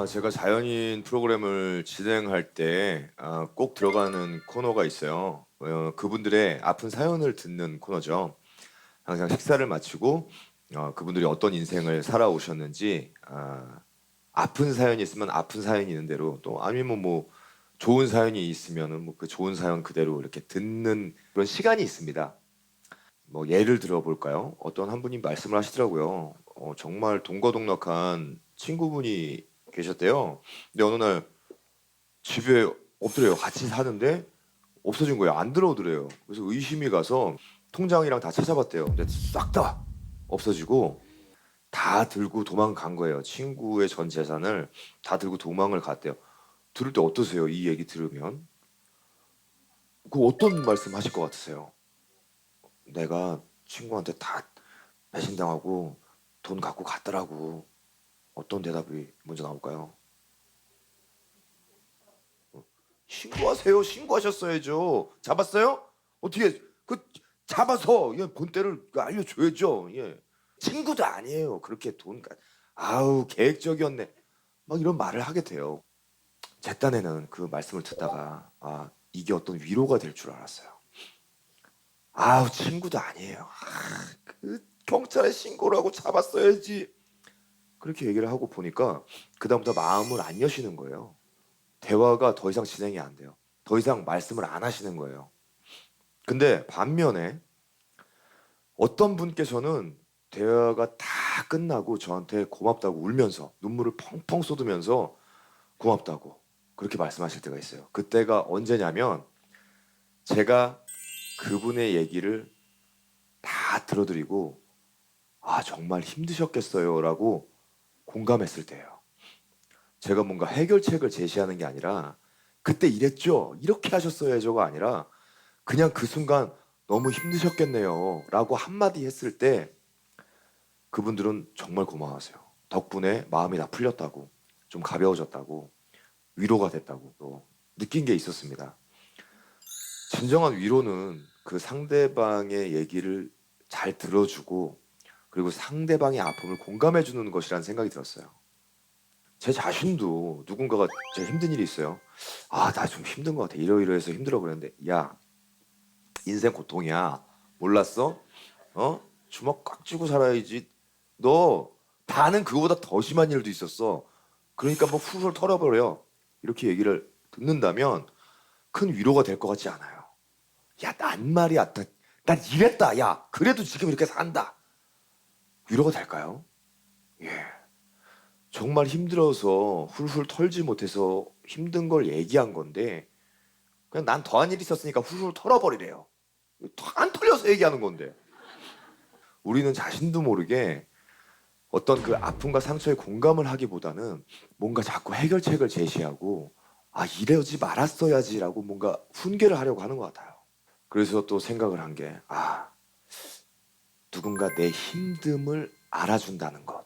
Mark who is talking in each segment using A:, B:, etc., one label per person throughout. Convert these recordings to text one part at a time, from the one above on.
A: 제가 자연인 프로그램을 진행할 때 꼭 들어가는 코너가 있어요. 그분들의 아픈 사연을 듣는 코너죠. 항상 식사를 마치고 그분들이 어떤 인생을 살아오셨는지 아픈 사연이 있으면 아픈 사연이 있는 대로 또 아니면 뭐 좋은 사연이 있으면은 뭐 그 좋은 사연 그대로 이렇게 듣는 그런 시간이 있습니다. 뭐 예를 들어볼까요? 어떤 한 분이 말씀을 하시더라고요. 정말 동거동락한 친구분이 계셨대요. 근데 어느 날 집에 없더래요. 같이 사는데 없어진 거예요. 안 들어오더래요. 그래서 의심이 가서 통장이랑 다 찾아봤대요. 근데 싹 다 없어지고 다 들고 도망간 거예요. 친구의 전 재산을 다 들고 도망을 갔대요. 들을 때 어떠세요? 이 얘기 들으면 그 어떤 말씀 하실 것 같으세요? 내가 친구한테 다 배신당하고 돈 갖고 갔더라고. 어떤 대답이 먼저 나올까요? 신고하세요. 신고하셨어야죠. 잡았어요? 어떻게 그 잡아서 본때를 알려줘야죠. 예. 친구도 아니에요. 그렇게 돈 아우 계획적이었네. 막 이런 말을 하게 돼요. 제 딴에는 그 말씀을 듣다가 이게 어떤 위로가 될 줄 알았어요. 아우 친구도 아니에요. 그 경찰에 신고를 하고 잡았어야지. 그렇게 얘기를 하고 보니까 그다음부터 마음을 안 여시는 거예요. 대화가 더 이상 진행이 안 돼요. 더 이상 말씀을 안 하시는 거예요. 근데 반면에 어떤 분께서는 대화가 다 끝나고 저한테 고맙다고 울면서 눈물을 펑펑 쏟으면서 고맙다고 그렇게 말씀하실 때가 있어요. 그때가 언제냐면 제가 그분의 얘기를 다 들어드리고 정말 힘드셨겠어요라고 공감했을 때예요. 제가 뭔가 해결책을 제시하는 게 아니라 그때 이랬죠. 이렇게 하셨어야죠가 아니라 그냥 그 순간 너무 힘드셨겠네요. 라고 한마디 했을 때 그분들은 정말 고마워하세요. 덕분에 마음이 다 풀렸다고, 좀 가벼워졌다고, 위로가 됐다고 또 느낀 게 있었습니다. 진정한 위로는 그 상대방의 얘기를 잘 들어주고 그리고 상대방의 아픔을 공감해 주는 것이라는 생각이 들었어요. 제 자신도 누군가가 제 힘든 일이 있어요. 나 좀 힘든 것 같아. 이러이러해서 힘들어 그랬는데, 야, 인생 고통이야. 몰랐어? 주먹 꽉 쥐고 살아야지. 너 다는 그거보다 더 심한 일도 있었어. 그러니까 뭐 훌훌 털어버려. 이렇게 얘기를 듣는다면 큰 위로가 될 것 같지 않아요. 야, 난 말이야. 난 이랬다. 야, 그래도 지금 이렇게 산다. 위로가 될까요? 예. 정말 힘들어서 훌훌 털지 못해서 힘든 걸 얘기한 건데 그냥 난 더한 일이 있었으니까 훌훌 털어버리래요. 안 털려서 얘기하는 건데. 우리는 자신도 모르게 어떤 그 아픔과 상처에 공감을 하기보다는 뭔가 자꾸 해결책을 제시하고 이러지 말았어야지라고 뭔가 훈계를 하려고 하는 것 같아요. 그래서 또 생각을 한 게 누군가 내 힘듦을 알아준다는 것,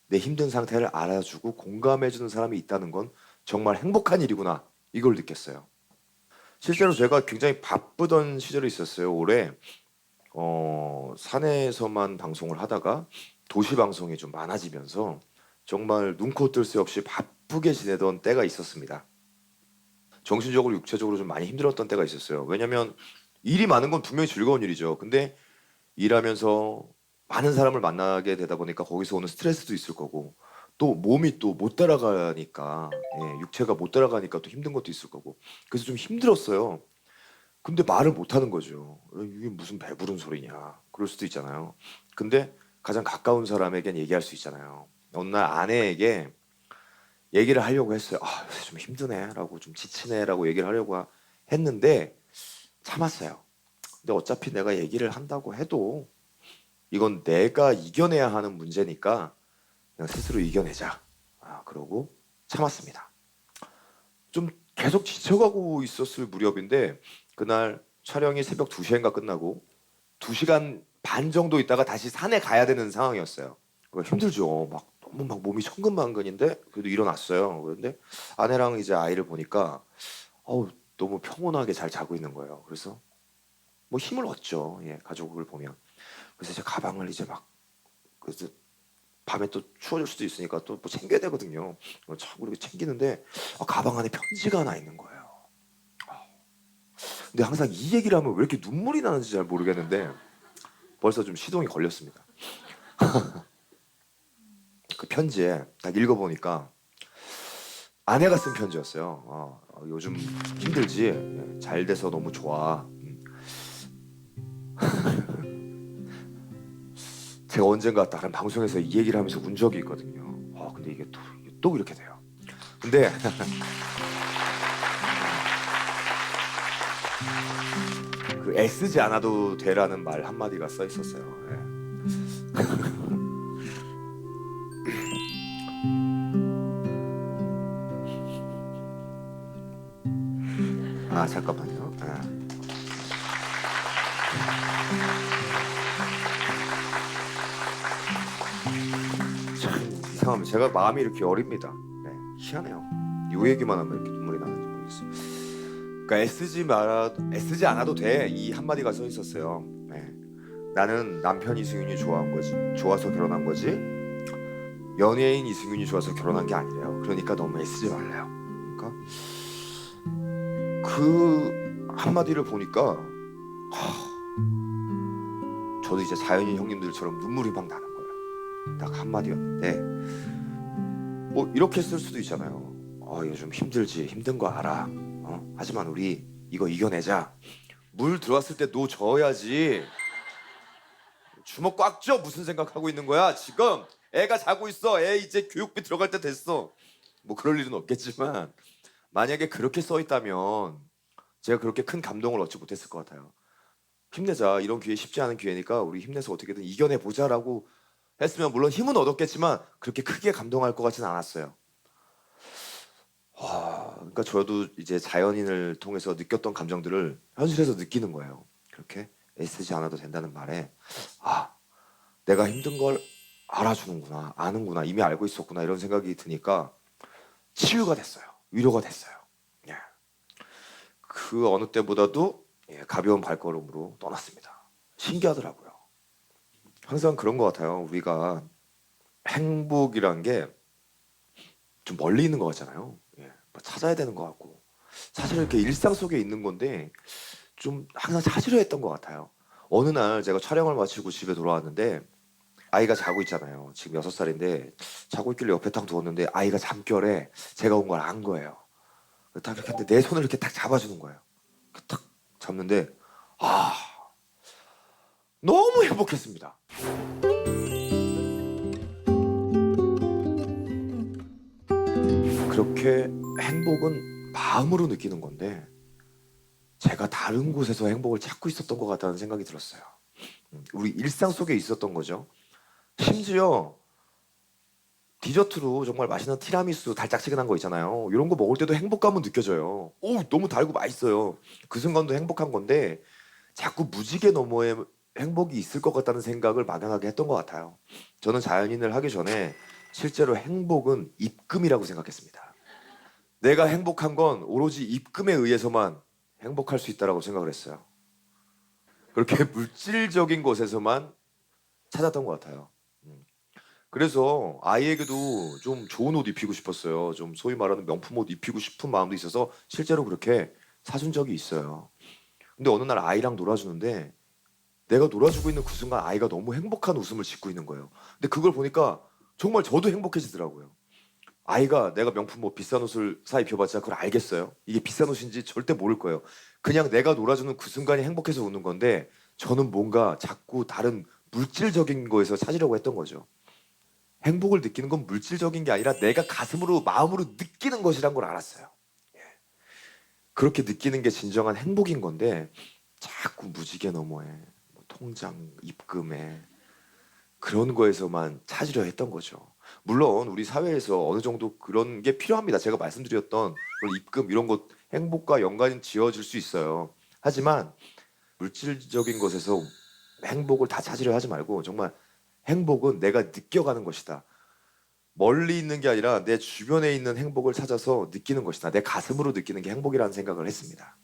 A: 내 힘든 상태를 알아주고 공감해주는 사람이 있다는 건 정말 행복한 일이구나 이걸 느꼈어요. 실제로 제가 굉장히 바쁘던 시절이 있었어요. 올해 산에서만 방송을 하다가 도시 방송이 좀 많아지면서 정말 눈코 뜰 새 없이 바쁘게 지내던 때가 있었습니다. 정신적으로 육체적으로 좀 많이 힘들었던 때가 있었어요. 왜냐면 일이 많은 건 분명히 즐거운 일이죠. 근데 일하면서 많은 사람을 만나게 되다 보니까 거기서 오는 스트레스도 있을 거고 또 몸이 또 못 따라가니까 육체가 못 따라가니까 또 힘든 것도 있을 거고 그래서 좀 힘들었어요. 근데 말을 못 하는 거죠. 이게 무슨 배부른 소리냐. 그럴 수도 있잖아요. 근데 가장 가까운 사람에겐 얘기할 수 있잖아요. 어느 날 아내에게 얘기를 하려고 했어요. 요새 좀 힘드네라고 좀 지치네라고 얘기를 하려고 했는데 참았어요. 근데 어차피 내가 얘기를 한다고 해도 이건 내가 이겨내야 하는 문제니까 그냥 스스로 이겨내자. 그러고 참았습니다. 좀 계속 지쳐가고 있었을 무렵인데 그날 촬영이 새벽 2시인가 끝나고 2시간 반 정도 있다가 다시 산에 가야 되는 상황이었어요. 힘들죠. 막 너무 막 몸이 천근만근인데 그래도 일어났어요. 그런데 아내랑 이제 아이를 보니까 너무 평온하게 잘 자고 있는 거예요. 그래서 뭐 힘을 얻죠. 예, 가족을 보면. 그래서 제 가방을 이제 막 그래서 밤에 또 추워질 수도 있으니까 또 뭐 챙겨야 되거든요. 자꾸 이렇게 챙기는데 가방 안에 편지가 하나 있는 거예요. 근데 항상 이 얘기를 하면 왜 이렇게 눈물이 나는지 잘 모르겠는데 벌써 좀 시동이 걸렸습니다. 그 편지에 딱 읽어보니까 아내가 쓴 편지였어요. 요즘 힘들지? 잘 돼서 너무 좋아. 제가 언젠가 다른 방송에서 이 얘기를 하면서 운 적이 있거든요. 근데 이게 또 이렇게 돼요. 근데 그 애쓰지 않아도 돼라는 말 한마디가 써 있었어요. 잠깐만요. 참 이상합니다. 제가 마음이 이렇게 여립니다. 희한해요. 이 얘기만 하면 이렇게 눈물이 나는지 모르겠어요. 그러니까 애쓰지 않아도 돼. 이 한마디가 써 있었어요. 나는 남편 이승윤이 좋아서 결혼한 거지. 연예인 이승윤이 좋아서 결혼한 게 아니래요. 그러니까 너무 애쓰지 말래요. 그러니까 그 한마디를 보니까 저도 이제 자연인 형님들처럼 눈물이 막 나는 거예요. 딱 한마디였는데 뭐 이렇게 쓸 수도 있잖아요. 요즘 힘들지. 힘든 거 알아. 하지만 우리 이거 이겨내자. 물 들어왔을 때 노 저어야지. 주먹 꽉 쥐어. 무슨 생각하고 있는 거야 지금? 애가 자고 있어. 애 이제 교육비 들어갈 때 됐어. 뭐 그럴 일은 없겠지만 만약에 그렇게 써 있다면 제가 그렇게 큰 감동을 얻지 못했을 것 같아요. 힘내자. 이런 기회 쉽지 않은 기회니까 우리 힘내서 어떻게든 이겨내보자라고 했으면 물론 힘은 얻었겠지만 그렇게 크게 감동할 것 같지는 않았어요. 그러니까 저도 이제 자연인을 통해서 느꼈던 감정들을 현실에서 느끼는 거예요. 그렇게 애쓰지 않아도 된다는 말에 내가 힘든 걸 알아주는구나, 아는구나, 이미 알고 있었구나 이런 생각이 드니까 치유가 됐어요. 위로가 됐어요. 그 어느 때보다도 가벼운 발걸음으로 떠났습니다. 신기하더라고요. 항상 그런 것 같아요. 우리가 행복이란 게 좀 멀리 있는 것 같잖아요. 뭐 찾아야 되는 것 같고 사실 이렇게 일상 속에 있는 건데 좀 항상 찾으려 했던 것 같아요. 어느 날 제가 촬영을 마치고 집에 돌아왔는데 아이가 자고 있잖아요. 지금 6살인데 자고 있길래 옆에 딱 두었는데 아이가 잠결에 제가 온 걸 안 거예요. 딱 이렇게 했는데 내 손을 이렇게 딱 잡아주는 거예요. 딱 잡는데 너무 행복했습니다. 그렇게 행복은 마음으로 느끼는 건데 제가 다른 곳에서 행복을 찾고 있었던 것 같다는 생각이 들었어요. 우리 일상 속에 있었던 거죠. 심지어 디저트로 정말 맛있는 티라미수 달짝지근한 거 있잖아요. 이런 거 먹을 때도 행복감은 느껴져요. 너무 달고 맛있어요. 그 순간도 행복한 건데 자꾸 무지개 너머에 행복이 있을 것 같다는 생각을 막연하게 했던 것 같아요. 저는 자연인을 하기 전에 실제로 행복은 입금이라고 생각했습니다. 내가 행복한 건 오로지 입금에 의해서만 행복할 수 있다고 생각을 했어요. 그렇게 물질적인 곳에서만 찾았던 것 같아요. 그래서 아이에게도 좀 좋은 옷 입히고 싶었어요. 좀 소위 말하는 명품 옷 입히고 싶은 마음도 있어서 실제로 그렇게 사준 적이 있어요. 근데 어느 날 아이랑 놀아주는데 내가 놀아주고 있는 그 순간 아이가 너무 행복한 웃음을 짓고 있는 거예요. 근데 그걸 보니까 정말 저도 행복해지더라고요. 아이가 내가 명품 뭐 비싼 옷을 사 입혀봤자 그걸 알겠어요? 이게 비싼 옷인지 절대 모를 거예요. 그냥 내가 놀아주는 그 순간이 행복해서 웃는 건데 저는 뭔가 자꾸 다른 물질적인 거에서 찾으려고 했던 거죠. 행복을 느끼는 건 물질적인 게 아니라 내가 가슴으로 마음으로 느끼는 것이란 걸 알았어요. 그렇게 느끼는 게 진정한 행복인 건데 자꾸 무지개 너머에 뭐 통장 입금에 그런 거에서만 찾으려 했던 거죠. 물론 우리 사회에서 어느 정도 그런 게 필요합니다. 제가 말씀드렸던 그런 입금 이런 것 행복과 연관이 지어질 수 있어요. 하지만 물질적인 것에서 행복을 다 찾으려 하지 말고 정말 행복은 내가 느껴가는 것이다. 멀리 있는 게 아니라 내 주변에 있는 행복을 찾아서 느끼는 것이다. 내 가슴으로 느끼는 게 행복이라는 생각을 했습니다.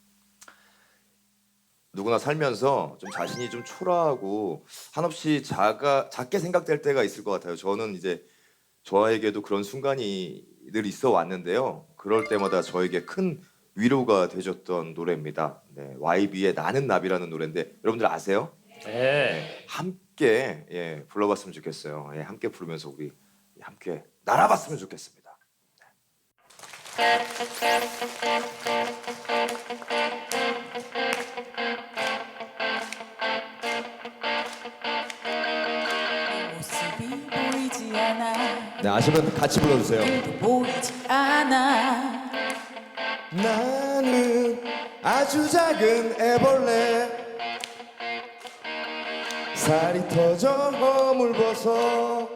A: 누구나 살면서 좀 자신이 좀 초라하고 한없이 작게 생각될 때가 있을 것 같아요. 저는 이제 저에게도 그런 순간이 늘 있어 왔는데요. 그럴 때마다 저에게 큰 위로가 되줬던 노래입니다. 네, YB의 나는 나비라는 노래인데 여러분들 아세요?
B: 네.
A: 함께 불러봤으면 좋겠어요. 함께 부르면서 우리 함께 날아봤으면 좋겠습니다.
C: 모습이 보이지 않아.
A: 네, 아시면 같이 불러주세요.
C: 보이지 않아.
A: 나는 아주 작은 애벌레 살이 터져 허물벗어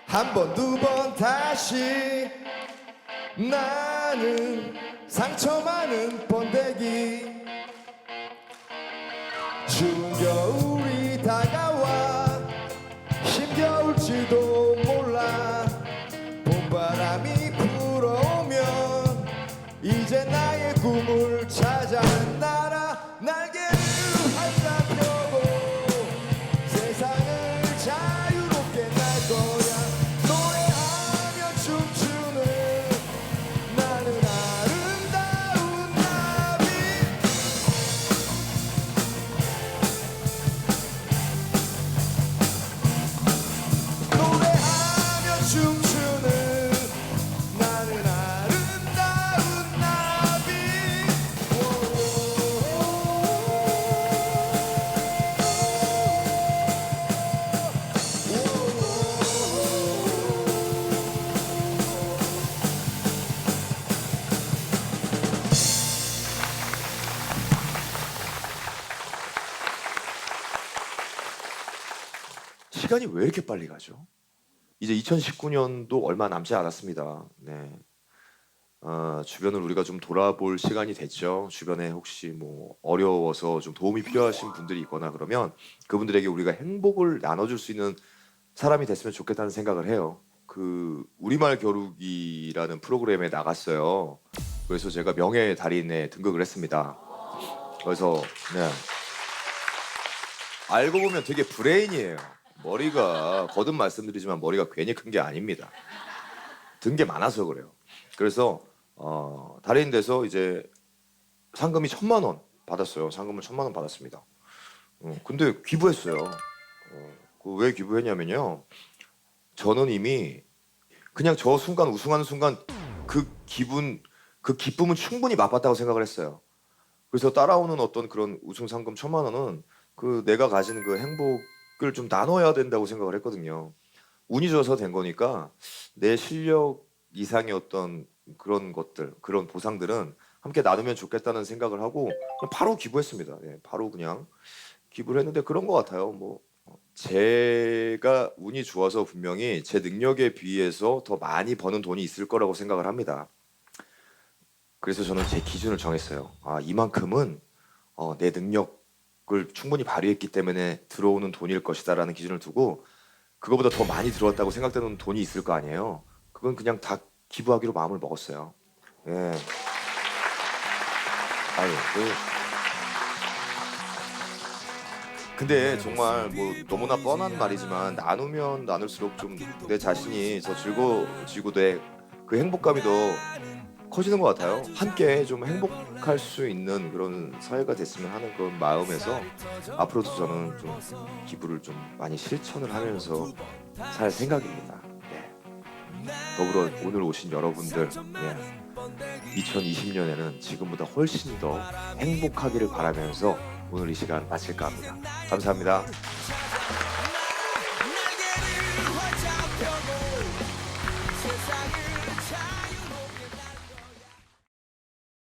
A: 한 번 두 번 다시 나는 상처 많은 번데기 추운 겨울이 다가와 힘겨울지도 몰라 봄바람이 불어오면 이제 나의 꿈을 찾아 날아 날개를 활짝 펴고 세상을 자유롭게 날 거야 노래하며 춤추는 나는 아름다운 나비 노래하며 춤추는 나는 아름다운 나비 시간이 왜 이렇게 빨리 가죠? 이제 2019년도 얼마 남지 않았습니다. 네. 주변을 우리가 좀 돌아볼 시간이 됐죠. 주변에 혹시 뭐 어려워서 좀 도움이 필요하신 분들이 있거나 그러면 그분들에게 우리가 행복을 나눠줄 수 있는 사람이 됐으면 좋겠다는 생각을 해요. 그 우리말 겨루기라는 프로그램에 나갔어요. 그래서 제가 명예 달인에 등극을 했습니다. 그래서 네. 알고 보면 되게 브레인이에요. 머리가 거듭 말씀드리지만 머리가 괜히 큰 게 아닙니다. 든 게 많아서 그래요. 그래서 달인 돼서 이제 상금이 1,000만 원 받았어요. 상금을 1,000만 원 받았습니다. 근데 기부했어요. 왜 기부했냐면요. 저는 이미 그냥 저 순간 우승하는 순간 그 기쁨은 충분히 맛봤다고 생각을 했어요. 그래서 따라오는 어떤 그런 우승 상금 1,000만 원은 그 내가 가진 그 행복을 좀 나눠야 된다고 생각을 했거든요. 운이 좋아서 된 거니까 내 실력 이상의 어떤 그런 것들, 그런 보상들은 함께 나누면 좋겠다는 생각을 하고 그냥 바로 기부했습니다. 바로 그냥 기부를 했는데 그런 것 같아요. 뭐 제가 운이 좋아서 분명히 제 능력에 비해서 더 많이 버는 돈이 있을 거라고 생각을 합니다. 그래서 저는 제 기준을 정했어요. 이만큼은 내 능력을 충분히 발휘했기 때문에 들어오는 돈일 것이다라는 기준을 두고 그거보다 더 많이 들어왔다고 생각되는 돈이 있을 거 아니에요. 그건 그냥 다 기부하기로 마음을 먹었어요. 예. 아유, 근데 정말 뭐 너무나 뻔한 말이지만 나누면 나눌수록 좀 내 자신이 더 즐거워지고 내 그 행복감이 더 커지는 것 같아요. 함께 좀 행복할 수 있는 그런 사회가 됐으면 하는 그런 마음에서 앞으로도 저는 좀 기부를 좀 많이 실천을 하면서 살 생각입니다. 더불어 오늘 오신 여러분들 2020년에는 지금보다 훨씬 더 행복하기를 바라면서 오늘 이 시간 마칠까 합니다. 감사합니다.